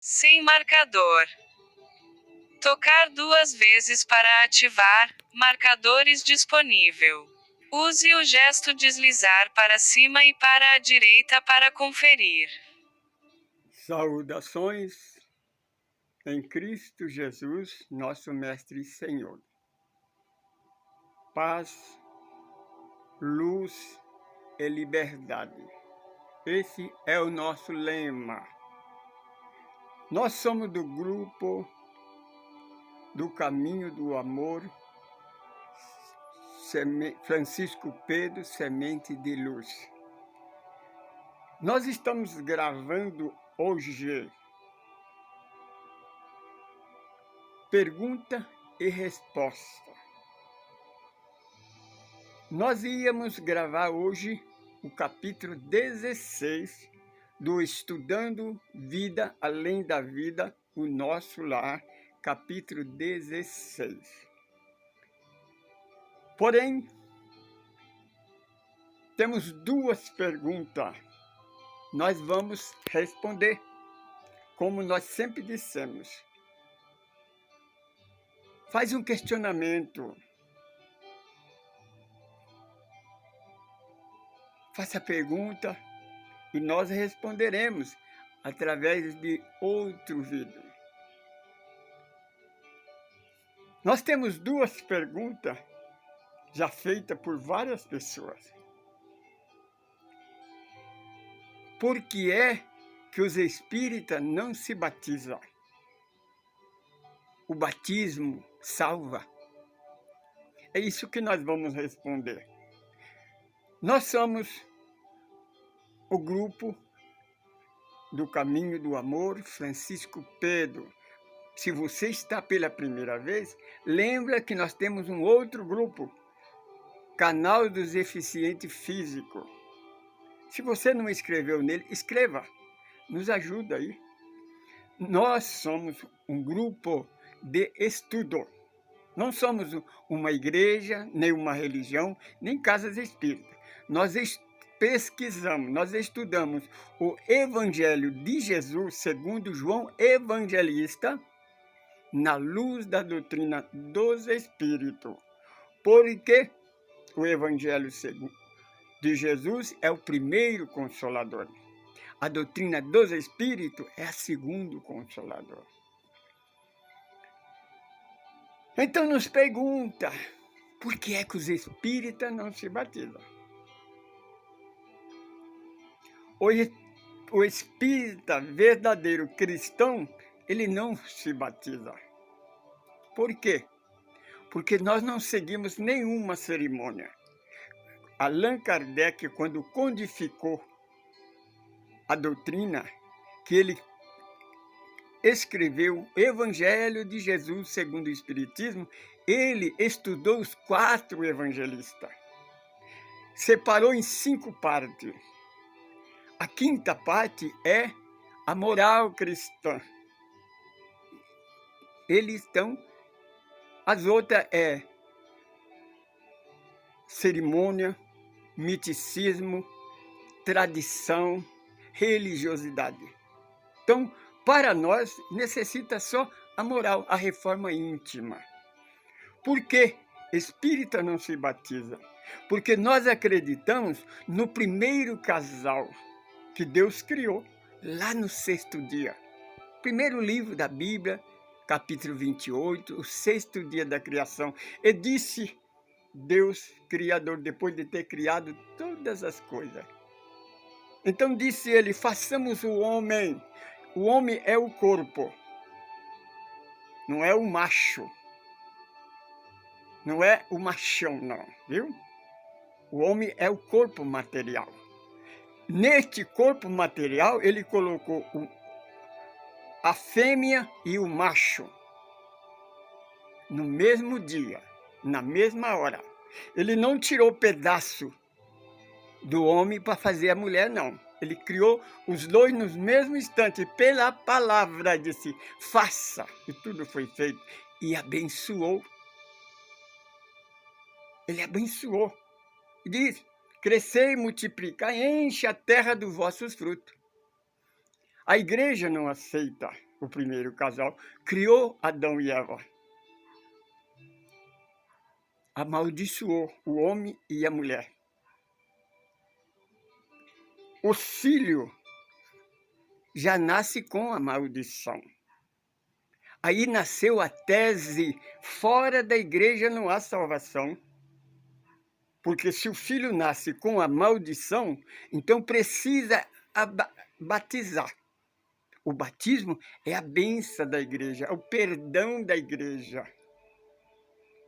Sem marcador. Tocar 2 vezes para ativar. Marcadores disponível. Use o gesto deslizar para cima e para a direita para conferir. Saudações em Cristo Jesus, nosso Mestre e Senhor. Paz, luz e liberdade. Esse é o nosso lema. Nós somos do grupo do Caminho do Amor, Francisco Pedro, Semente de Luz. Nós estamos gravando hoje pergunta e resposta. Nós íamos gravar hoje o capítulo 16 do Estudando Vida Além da Vida, o Nosso Lar, capítulo 16. Porém, temos 2 perguntas. Nós vamos responder, como nós sempre dissemos. Faz um questionamento. Faça a pergunta e nós responderemos através de outro vídeo. Nós temos 2 perguntas já feitas por várias pessoas. Por que é que os espíritas não se batizam? O batismo salva? É isso que nós vamos responder. Nós somos o grupo do Caminho do Amor, Francisco Pedro. Se você está pela primeira vez, lembra que nós temos um outro grupo, Canal dos Deficientes Físicos. Se você não escreveu nele, escreva. Nos ajuda aí. Nós somos um grupo de estudo. Não somos uma igreja, nem uma religião, nem casas espíritas. Nós pesquisamos, nós estudamos o Evangelho de Jesus, segundo João Evangelista, na luz da doutrina dos Espíritos. Porque o Evangelho de Jesus é o primeiro consolador. A doutrina dos Espíritos é a segundo consolador. Então nos pergunta, por que é que os espíritas não se batizam? O espírita verdadeiro cristão, ele não se batiza. Por quê? Porque nós não seguimos nenhuma cerimônia. Allan Kardec, quando codificou a doutrina, que ele escreveu o Evangelho de Jesus segundo o Espiritismo, ele estudou os 4 evangelistas. Separou em 5 partes. A 5ª parte é a moral cristã. As outras é cerimônia, miticismo, tradição, religiosidade. Então, para nós, necessita só a moral, a reforma íntima. Por que espírita não se batiza? Porque nós acreditamos no primeiro casal que Deus criou lá no 6º dia. Primeiro livro da Bíblia, capítulo 28, o 6º dia da criação. E disse Deus, Criador, depois de ter criado todas as coisas. Então disse ele, façamos o homem. O homem é o corpo, não é o macho. Não é o machão, não, viu? O homem é o corpo material. Neste corpo material, ele colocou a fêmea e o macho no mesmo dia, na mesma hora. Ele não tirou pedaço do homem para fazer a mulher, não. Ele criou os 2 no mesmo instante, pela palavra, disse, faça. E tudo foi feito. E abençoou. Ele abençoou. E diz, crescer e multiplicar, enche a terra dos vossos frutos. A igreja não aceita o primeiro casal, criou Adão e Eva. Amaldiçoou o homem e a mulher. O filho já nasce com a maldição. Aí nasceu a tese: fora da igreja não há salvação. Porque se o filho nasce com a maldição, então precisa batizar. O batismo é a bênção da igreja, é o perdão da igreja.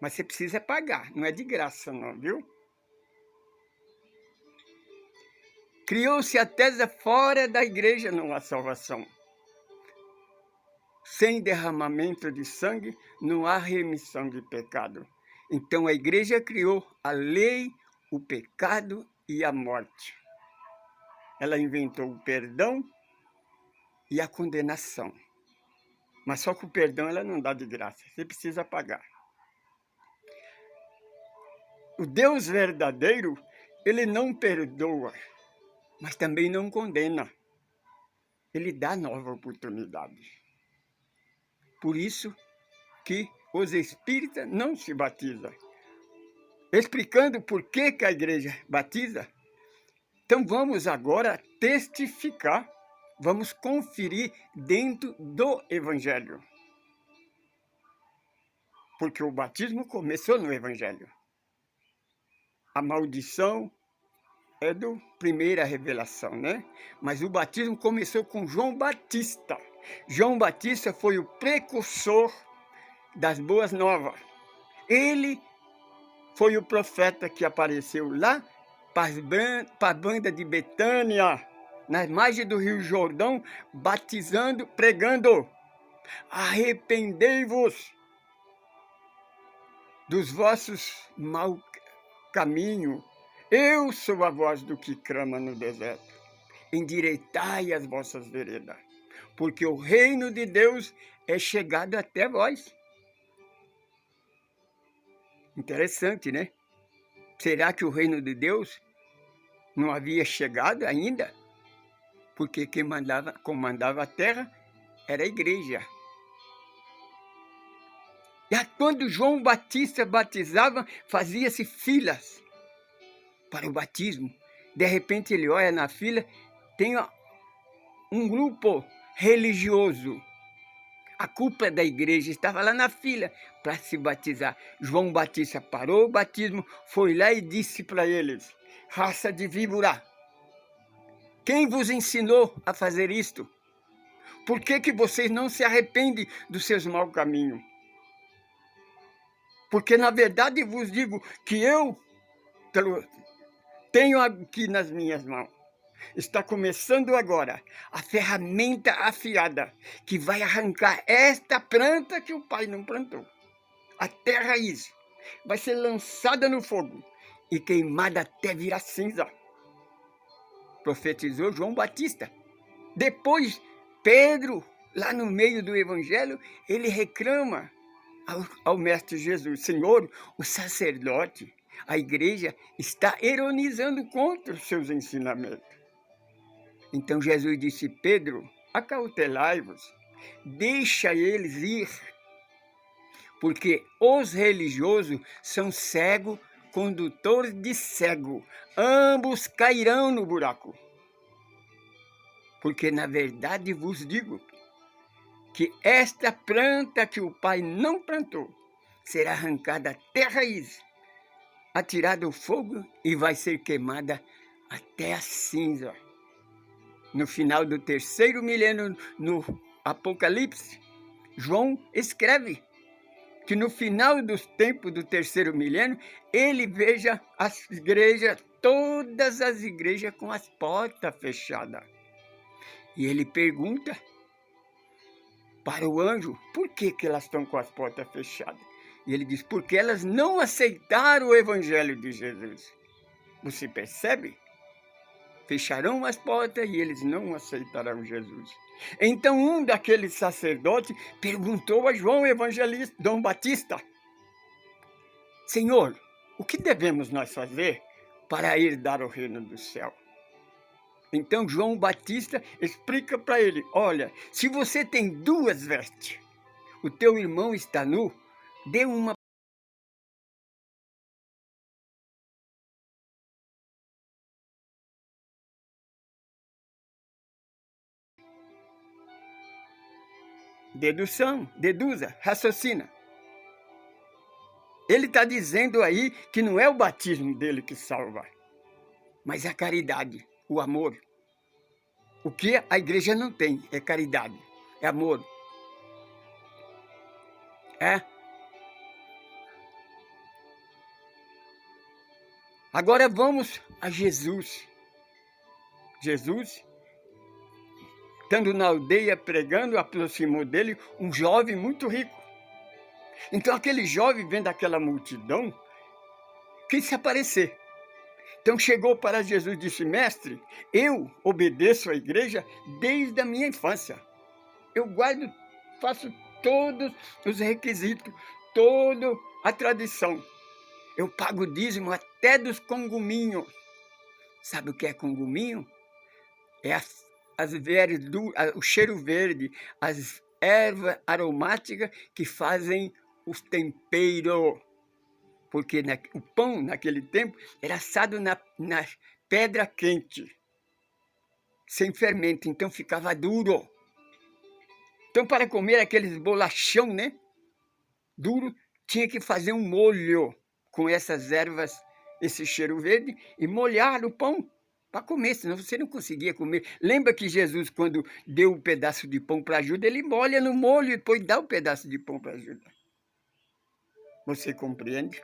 Mas você precisa pagar, não é de graça não, viu? Criou-se a tese: fora da igreja não há salvação. Sem derramamento de sangue não há remissão de pecado. Então a igreja criou a lei, o pecado e a morte. Ela inventou o perdão e a condenação. Mas só que o perdão ela não dá de graça, você precisa pagar. O Deus verdadeiro, ele não perdoa, mas também não condena. Ele dá nova oportunidade. Por isso que os espíritas não se batizam. Explicando por que a igreja batiza, então vamos agora testificar, vamos conferir dentro do Evangelho. Porque o batismo começou no Evangelho. A maldição é do primeira revelação, né? Mas o batismo começou com João Batista. João Batista foi o precursor das boas novas. Ele foi o profeta que apareceu lá para a banda de Betânia, nas margens do Rio Jordão, batizando, pregando: arrependei-vos dos vossos maus caminhos. Eu sou a voz do que clama no deserto. Endireitai as vossas veredas, porque o reino de Deus é chegado até vós. Interessante, né? Será que o reino de Deus não havia chegado ainda? Porque quem comandava a terra era a igreja. E quando João Batista batizava, fazia-se filas para o batismo. De repente ele olha na fila, tem um grupo religioso. A culpa da igreja estava lá na fila para se batizar. João Batista parou o batismo, foi lá e disse para eles: raça de víbora, quem vos ensinou a fazer isto? Por que vocês não se arrependem dos seus maus caminhos? Porque na verdade vos digo que eu tenho aqui nas minhas mãos. Está começando agora a ferramenta afiada que vai arrancar esta planta que o pai não plantou. Até a raiz vai ser lançada no fogo e queimada até virar cinza. Profetizou João Batista. Depois, Pedro, lá no meio do evangelho, ele reclama ao mestre Jesus: Senhor, o sacerdote, a igreja está ironizando contra os seus ensinamentos. Então Jesus disse: Pedro, acautelai-vos, deixa eles ir, porque os religiosos são cego, condutor de cego, ambos cairão no buraco. Porque na verdade vos digo que esta planta que o Pai não plantou será arrancada até a raiz, atirada ao fogo e vai ser queimada até a cinza. No final do terceiro milênio, no Apocalipse, João escreve que no final dos tempos do terceiro milênio, ele veja as igrejas, todas as igrejas com as portas fechadas. E ele pergunta para o anjo por que elas estão com as portas fechadas. E ele diz: porque elas não aceitaram o evangelho de Jesus. Você percebe? Fecharão as portas e eles não aceitarão Jesus. Então um daqueles sacerdotes perguntou a João Evangelista, João Batista: Senhor, o que devemos nós fazer para herdar o reino do céu? Então João Batista explica para ele: olha, se você tem 2 vestes, o teu irmão está nu, dê uma. Dedução, deduza, raciocina. Ele está dizendo aí que não é o batismo dele que salva, mas é a caridade, o amor. O que a igreja não tem é caridade, é amor. É. Agora vamos a Jesus. Jesus, estando na aldeia pregando, aproximou dele um jovem muito rico. Então aquele jovem, vendo aquela multidão, quis se aparecer. Então chegou para Jesus e disse: mestre, eu obedeço à igreja desde a minha infância. Eu guardo, faço todos os requisitos, toda a tradição. Eu pago dízimo até dos conguminhos. Sabe o que é conguminho? É o cheiro verde, as ervas aromáticas que fazem os temperos. Porque o pão, naquele tempo, era assado na pedra quente, sem fermento, então ficava duro. Então, para comer aqueles bolachão, né, duro, tinha que fazer um molho com essas ervas, esse cheiro verde, e molhar o pão para comer, senão você não conseguia comer. Lembra que Jesus, quando deu um pedaço de pão para Judas, ele molha no molho e depois dá um pedaço de pão para Judas. Você compreende?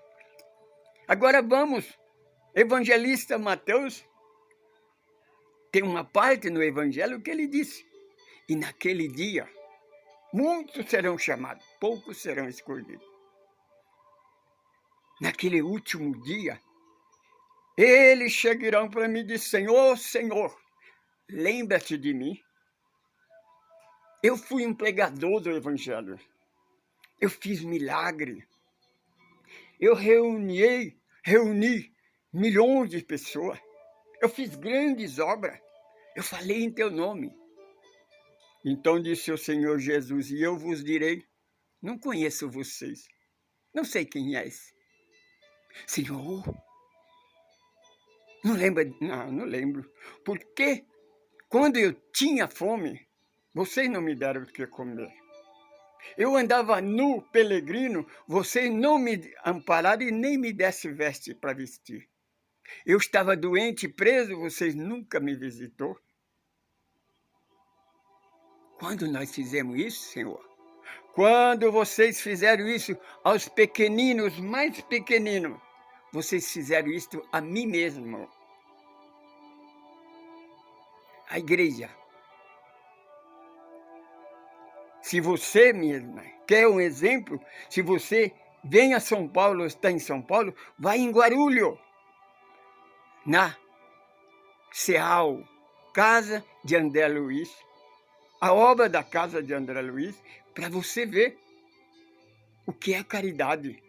Agora vamos, evangelista Mateus, tem uma parte no evangelho que ele disse: e naquele dia, muitos serão chamados, poucos serão escolhidos. Naquele último dia, eles chegarão para mim e dizer: Senhor, Senhor, lembra-te de mim. Eu fui um pregador do evangelho. Eu fiz milagre. Eu reuni milhões de pessoas. Eu fiz grandes obras. Eu falei em teu nome. Então disse o Senhor Jesus: e eu vos direi, não conheço vocês. Não sei quem és. Senhor, não lembra? Não lembro. Porque quando eu tinha fome, vocês não me deram o que comer. Eu andava nu, peregrino, vocês não me ampararam e nem me dessem veste para vestir. Eu estava doente, preso, vocês nunca me visitou. Quando nós fizemos isso, Senhor? Quando vocês fizeram isso aos pequeninos, mais pequeninos, vocês fizeram isso a mim mesmo. A igreja. Se você mesma quer um exemplo, se você vem a São Paulo, está em São Paulo, vai em Guarulhos, na CEAL, Casa de André Luiz, a obra da Casa de André Luiz, para você ver o que é caridade.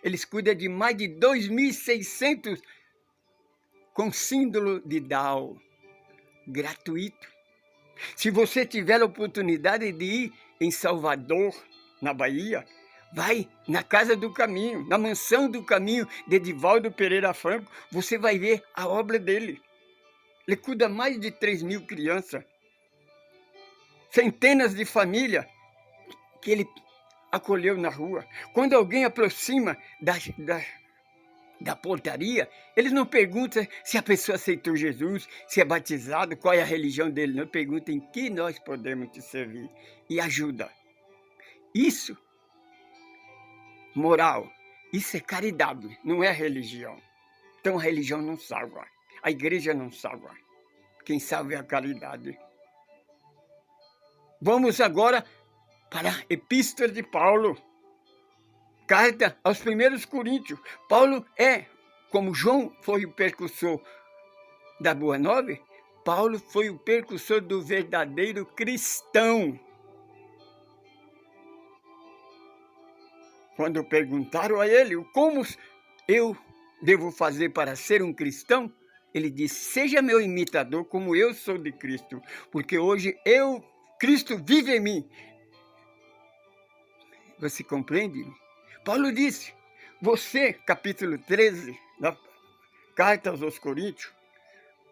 Eles cuidam de mais de 2.600 com síndrome de Down, gratuito. Se você tiver a oportunidade de ir em Salvador, na Bahia, vai na Casa do Caminho, na Mansão do Caminho de Edivaldo Pereira Franco, você vai ver a obra dele. Ele cuida mais de 3.000 crianças, centenas de famílias que ele acolheu na rua. Quando alguém aproxima da portaria, eles não perguntam se a pessoa aceitou Jesus, se é batizado, qual é a religião dele, não perguntam em que nós podemos te servir e ajuda. Isso, moral, isso é caridade, não é religião. Então a religião não salva, a igreja não salva, quem salva é a caridade. Vamos agora para a Epístola de Paulo, carta aos 1 Coríntios. Paulo como João foi o precursor da Boa Nova, Paulo foi o precursor do verdadeiro cristão. Quando perguntaram a ele como eu devo fazer para ser um cristão, Ele disse, seja meu imitador como eu sou de Cristo, porque hoje Cristo vive em mim. Você compreende? Paulo disse, você, capítulo 13, da carta aos Coríntios,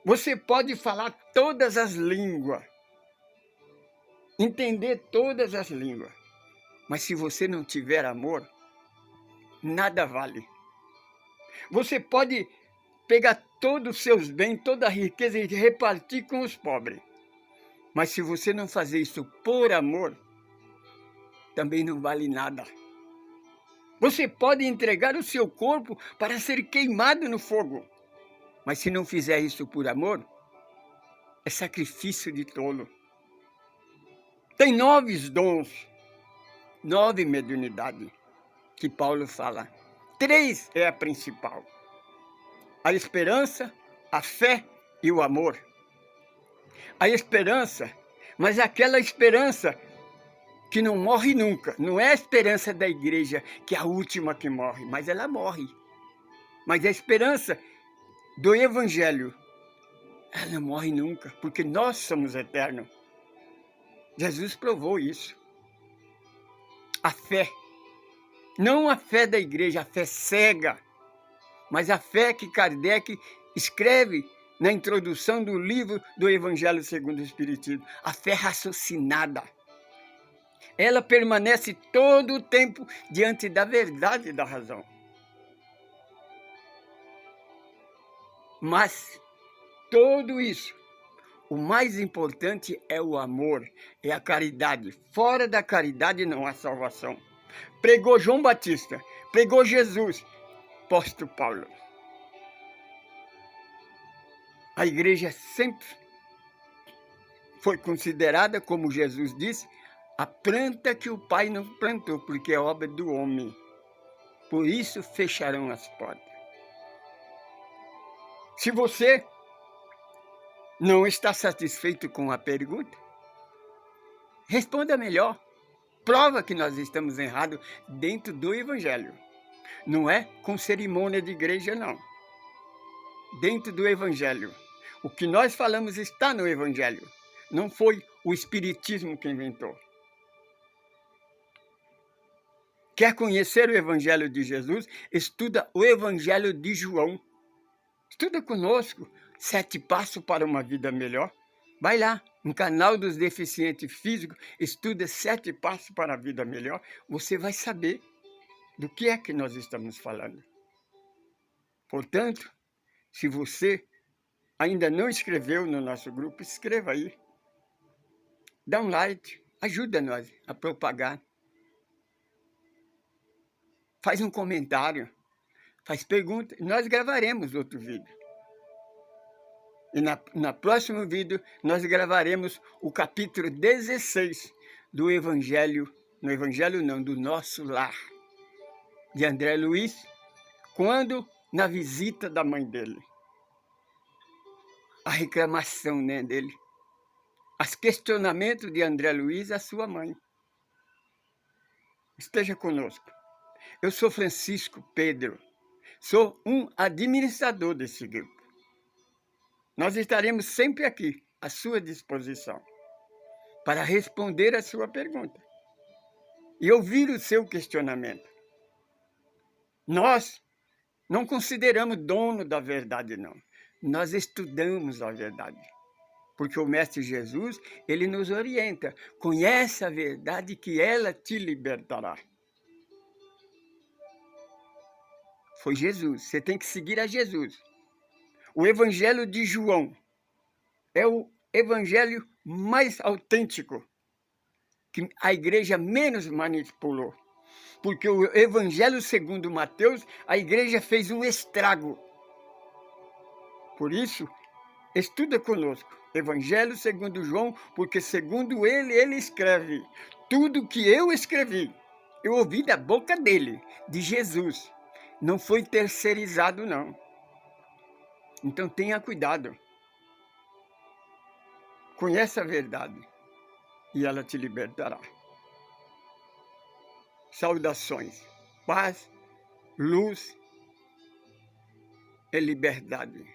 você pode falar todas as línguas, entender todas as línguas, mas se você não tiver amor, nada vale. Você pode pegar todos os seus bens, toda a riqueza e repartir com os pobres, mas se você não fazer isso por amor, também não vale nada. Você pode entregar o seu corpo para ser queimado no fogo, mas se não fizer isso por amor, é sacrifício de tolo. Tem 9 dons, 9 mediunidades que Paulo fala. 3 é a principal: a esperança, a fé e o amor. A esperança, mas aquela esperança que não morre nunca. Não é a esperança da igreja, que é a última que morre, mas ela morre. Mas a esperança do Evangelho, ela não morre nunca, porque nós somos eternos. Jesus provou isso. A fé, não a fé da igreja, a fé cega, mas a fé que Kardec escreve na introdução do livro do Evangelho segundo o Espiritismo. A fé raciocinada. Ela permanece todo o tempo diante da verdade e da razão. Mas tudo isso, o mais importante é o amor, é a caridade. Fora da caridade não há salvação. Pregou João Batista, pregou Jesus, apóstolo Paulo. A igreja sempre foi considerada, como Jesus disse, a planta que o Pai não plantou, porque é obra do homem. Por isso fecharão as portas. Se você não está satisfeito com a pergunta, responda melhor. Prova que nós estamos errados dentro do Evangelho. Não é com cerimônia de igreja, não. Dentro do Evangelho. O que nós falamos está no Evangelho. Não foi o Espiritismo que inventou. Quer conhecer o Evangelho de Jesus? Estuda o Evangelho de João. Estuda conosco 7 passos para uma vida melhor. Vai lá, no canal dos deficientes físicos, estuda 7 passos para a vida melhor. Você vai saber do que é que nós estamos falando. Portanto, se você ainda não inscreveu no nosso grupo, inscreva aí. Dá um like, ajuda nós a propagar. Faz um comentário, faz pergunta, nós gravaremos outro vídeo. E na próximo vídeo, nós gravaremos o capítulo 16 do Evangelho, no Evangelho não, do Nosso Lar, de André Luiz, quando na visita da mãe dele. A reclamação, né, dele. Os questionamentos de André Luiz à sua mãe. Esteja conosco. Eu sou Francisco Pedro, sou um administrador desse grupo. Nós estaremos sempre aqui, à sua disposição, para responder a sua pergunta e ouvir o seu questionamento. Nós não consideramos dono da verdade, não. Nós estudamos a verdade, porque o Mestre Jesus, ele nos orienta. Conhece a verdade que ela te libertará. Foi Jesus, você tem que seguir a Jesus. O Evangelho de João é o evangelho mais autêntico, que a igreja menos manipulou. Porque o Evangelho segundo Mateus, a igreja fez um estrago. Por isso, estuda conosco. Evangelho segundo João, porque segundo ele escreve. Tudo que eu escrevi, eu ouvi da boca dele, de Jesus. Não foi terceirizado, não. Então tenha cuidado. Conheça a verdade e ela te libertará. Saudações, paz, luz e liberdade.